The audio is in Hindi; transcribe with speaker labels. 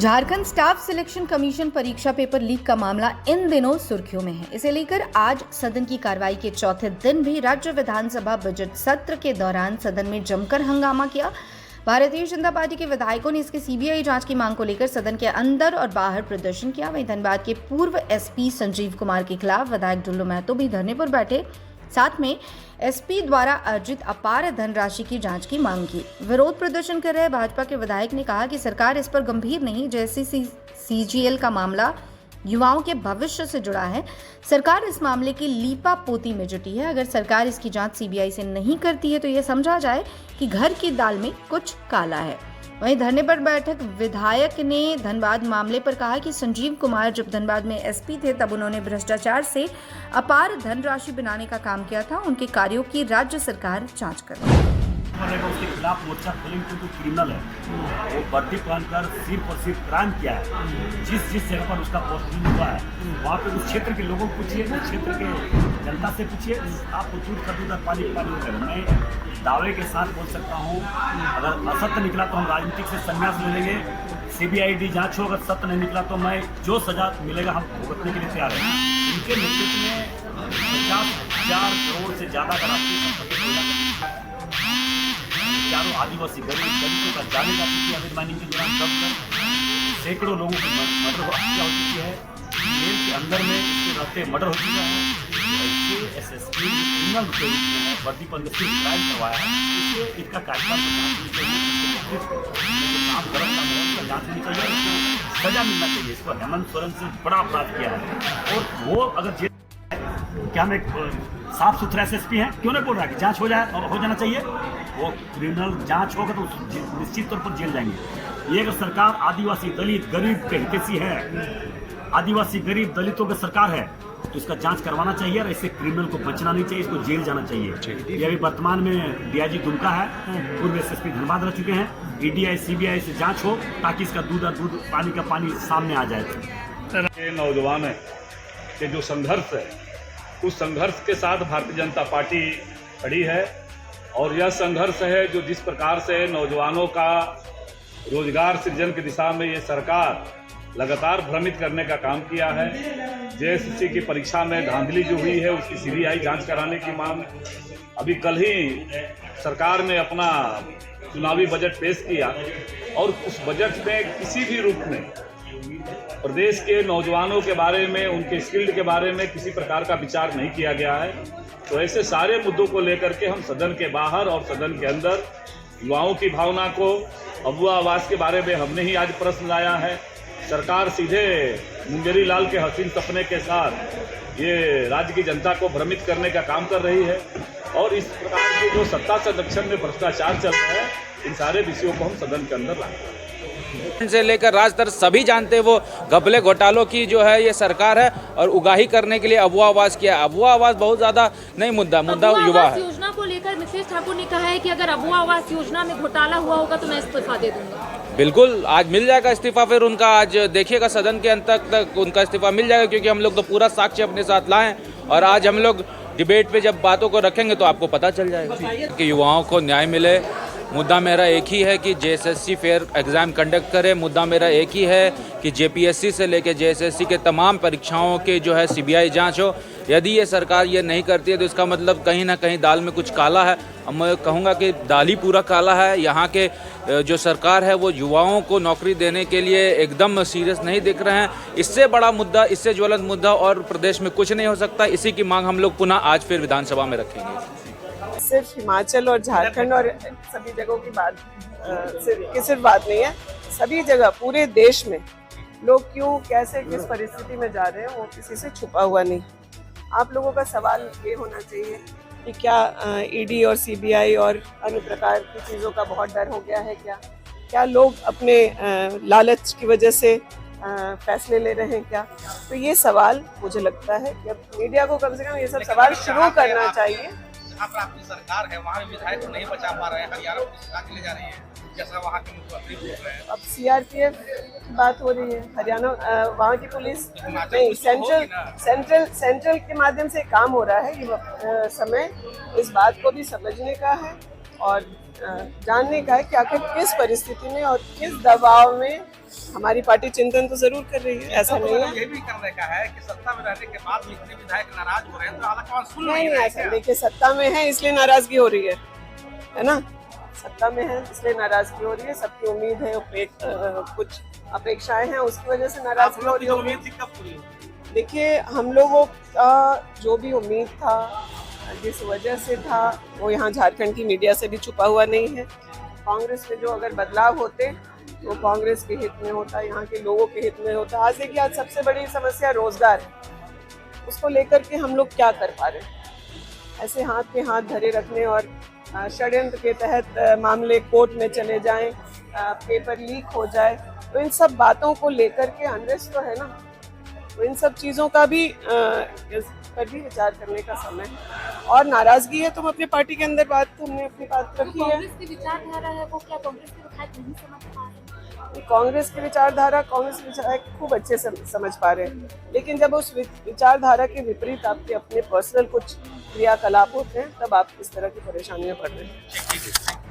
Speaker 1: झारखंड स्टाफ सिलेक्शन कमीशन परीक्षा पेपर लीक का मामला इन दिनों सुर्खियों में है। इसे लेकर आज सदन की कार्रवाई के चौथे दिन भी राज्य विधानसभा बजट सत्र के दौरान सदन में जमकर हंगामा किया। भारतीय जनता पार्टी के विधायकों ने इसके सीबीआई जांच की मांग को लेकर सदन के अंदर और बाहर प्रदर्शन किया। वहीं धनबाद के पूर्व एसपी संजीव कुमार के खिलाफ विधायक डुल्लू महतो भी धरने पर बैठे, साथ में एसपी द्वारा अर्जित अपार धनराशि की जांच की मांग की। विरोध प्रदर्शन कर रहे भाजपा के विधायक ने कहा कि सरकार इस पर गंभीर नहीं, जैसे सीजीएल का मामला युवाओं के भविष्य से जुड़ा है। सरकार इस मामले की लीपापोती में जुटी है। अगर सरकार इसकी जांच सीबीआई से नहीं करती है तो यह समझा जाए कि घर की दाल में कुछ काला है। वहीं धरने पर बैठक विधायक ने धनबाद मामले पर कहा कि संजीव कुमार जब धनबाद में एसपी थे तब उन्होंने भ्रष्टाचार से अपार धनराशि बनाने का काम किया था। उनके कार्यों की राज्य सरकार जांच करे।
Speaker 2: उसके खिलाफ मोर्चा खोलेंगे क्योंकि क्रिमिनल है, वो वर्दी पहनकर सिर्फ क्राइम किया है। जिस जगह पर उसका पोस्टिंग हुआ है वहाँ पे उस क्षेत्र के लोगों को पूछिए, उस क्षेत्र के जनता से पूछिए। आपको दूध का दूध पानी होकर मैं दावे के साथ बोल सकता हूँ, अगर असत्य निकला तो हम राजनीतिक से संन्यास ले लेंगे। सीबीआईडी जांच हो, अगर सत्य नहीं निकला तो मैं जो सजा मिलेगा हम भुगतने के लिए तैयार हैं। इनके नेतृत्व में 50,000 करोड़ से ज़्यादा का राष्ट्रीय संपत्ति चारों आदिवासी दलितों का जाने जा चुकी है। अवैध माइनिंग के दौरान दब कर सैकड़ों लोगों की मर्डर हत्या हो चुकी है। जेल के अंदर में इसके रहते मर्डर हो चुका है। ऐसे एसएसपी क्रिमिनल के रूप में वर्दी पर क्राइम करवाया है। इससे इनका कार्यकाल काम गलत काम है, उसका जाँच होनी चाहिए, उसको सजा मिलना चाहिए। इसको हेमंत सोरेन से बड़ा अपराध किया है और वो अगर जेल क्या हम एक साफ सुथरा एसएसपी हैं, क्यों नहीं बोल रहा है कि जांच हो जाए और हो जाना चाहिए। वो क्रिमिनल जांच होगा तो निश्चित तौर पर जेल जाएंगे। ये अगर सरकार आदिवासी दलित गरीब के हितैषी है, आदिवासी गरीब दलितों की सरकार है, तो इसका जांच करवाना चाहिए और ऐसे क्रिमिनल को बचना नहीं चाहिए, इसको जेल जाना चाहिए। ये अभी वर्तमान में डीआईजी दुमका है, पूर्व एसएसपी धनबाद रह चुके हैं। ईडीआई सीबीआई से जांच हो ताकि इसका दूध पानी का पानी सामने आ जाए।
Speaker 3: नौजवान के जो संघर्ष है, उस संघर्ष के साथ भारतीय जनता पार्टी खड़ी है और यह संघर्ष है जो जिस प्रकार से नौजवानों का रोजगार सृजन की दिशा में ये सरकार लगातार भ्रमित करने का काम किया है। जेएसएससी की परीक्षा में धांधली जो हुई है उसकी सीबीआई जांच कराने की मांग। अभी कल ही सरकार ने अपना चुनावी बजट पेश किया और उस बजट में किसी भी रूप में प्रदेश के नौजवानों के बारे में, उनके स्किल्ड के बारे में किसी प्रकार का विचार नहीं किया गया है। तो ऐसे सारे मुद्दों को लेकर के हम सदन के बाहर और सदन के अंदर युवाओं की भावना को, अबुआ आवास के बारे में हमने ही आज प्रश्न लाया है। सरकार सीधे मुंगेरी लाल के हसीन सपने के साथ ये राज्य की जनता को भ्रमित करने का काम कर रही है और इस प्रकार के जो सत्ता संरक्षण में भ्रष्टाचार चल रहा है, इन सारे विषयों को हम सदन के अंदर लाए हैं।
Speaker 4: से लेकर राज तक सभी जानते हैं वो घपले घोटालों की जो है ये सरकार है और उगाही करने के लिए अबुआ आवास किया। अबुआ आवास बहुत ज्यादा नहीं मुद्दा युवा है।
Speaker 5: योजना को लेकर मिसेस ठाकुर ने कहा है कि अगर अबुआ आवास योजना में घोटाला हुआ होगा तो मैं इस्तीफा दे दूंगा।
Speaker 4: बिल्कुल, आज मिल जाएगा इस्तीफा। फिर उनका आज देखिएगा सदन के अंत तक उनका इस्तीफा मिल जाएगा, क्योंकि हम लोग तो पूरा साक्ष्य अपने साथ लाए और आज हम लोग डिबेट पे जब बातों को रखेंगे तो आपको पता चल जाएगा कि युवाओं को न्याय मिले। मुद्दा मेरा एक ही है कि जेएसएससी फेयर एग्ज़ाम कंडक्ट करे। मुद्दा मेरा एक ही है कि जेपीएससी से लेकर जेएसएससी के तमाम परीक्षाओं के जो है सीबीआई जांच हो। यदि ये सरकार ये नहीं करती है तो इसका मतलब कहीं ना कहीं दाल में कुछ काला है। अब मैं कहूँगा कि दाल ही पूरा काला है। यहाँ के जो सरकार है वो युवाओं को नौकरी देने के लिए एकदम सीरियस नहीं दिख रहे हैं। इससे बड़ा मुद्दा, इससे ज्वलंत मुद्दा और प्रदेश में कुछ नहीं हो सकता। इसी की मांग हम लोग पुनः आज फिर विधानसभा में रखेंगे।
Speaker 6: सिर्फ हिमाचल और झारखंड और सभी जगहों की बात सिर्फ बात नहीं है, सभी जगह पूरे देश में लोग क्यों, कैसे, किस परिस्थिति में जा रहे हैं वो किसी से छुपा हुआ नहीं। आप लोगों का सवाल ये होना चाहिए कि क्या ईडी और सीबीआई और अन्य प्रकार की चीज़ों का बहुत डर हो गया है? क्या लोग अपने लालच की वजह से फैसले ले रहे हैं क्या? तो ये सवाल मुझे लगता है कि अब मीडिया को कम से कम ये सब सवाल शुरू करना चाहिए।
Speaker 7: जहाँ पर आपकी सरकार है वहाँ विधायक को नहीं बचा पा रहे हैं, हरियाणा पुलिस उठा के ले जा रही है, जैसा वहाँ के मुख्यमंत्री बोल रहे हैं।
Speaker 6: अब सीआरपीएफ की बात हो रही है, हरियाणा वहाँ की पुलिस नहीं, सेंट्रल के माध्यम से काम हो रहा है। ये समय इस बात को भी समझने का है और जानने का है कि आखिर किस परिस्थिति में और किस दबाव में हमारी पार्टी चिंतन तो जरूर कर रही है, ऐसा नहीं है।
Speaker 7: ये भी करने का है कि सत्ता में रहने के बाद भी इतने विधायक नाराज हो रहे हैं, तो आलाकमान सुन
Speaker 6: नहीं
Speaker 7: रहे हैं
Speaker 6: ऐसा
Speaker 7: क्या?
Speaker 6: देखिए, सत्ता में है इसलिए नाराजगी हो रही है ना। सत्ता में है इसलिए नाराजगी हो रही है, सबकी उम्मीद है, कुछ अपेक्षाएं हैं, उसकी वजह से
Speaker 7: आप
Speaker 6: नाराजगी हो
Speaker 7: लोग
Speaker 6: रही
Speaker 7: की जो
Speaker 6: होगी।
Speaker 7: उम्मीद थी कब पूरी होगी?
Speaker 6: देखिए, हम लोगों का जो भी उम्मीद था, जिस वजह से था, वो यहाँ झारखंड की मीडिया से भी छुपा हुआ नहीं है। कांग्रेस में जो अगर बदलाव होते तो कांग्रेस के हित में होता, यहाँ के लोगों के हित में होता। आज देखिए, आज सबसे बड़ी समस्या रोजगार है, उसको लेकर के हम लोग क्या कर पा रहे हैं? ऐसे हाथ पे हाथ धरे रखने और षड्यंत्र के तहत मामले कोर्ट में चले जाएं, पेपर लीक हो जाए, तो इन सब बातों को लेकर के अनरेस्ट तो है ना। तो इन सब चीज़ों का भी इस पर भी विचार करने का समय है। और नाराजगी है तो हम अपनी पार्टी के अंदर हमने अपनी बात रखी है।
Speaker 5: कांग्रेस की विचारधारा है वो क्या कांग्रेस के विधायक नहीं समझ पा रहे हैं?
Speaker 6: कांग्रेस की विचारधारा कांग्रेस के विचारक खूब अच्छे से समझ पा रहे हैं, लेकिन जब उस विचारधारा के विपरीत आपके अपने पर्सनल कुछ क्रियाकलाप होते हैं, तब आप इस तरह की परेशानी में पड़ रहे हैं।
Speaker 7: ठीक है।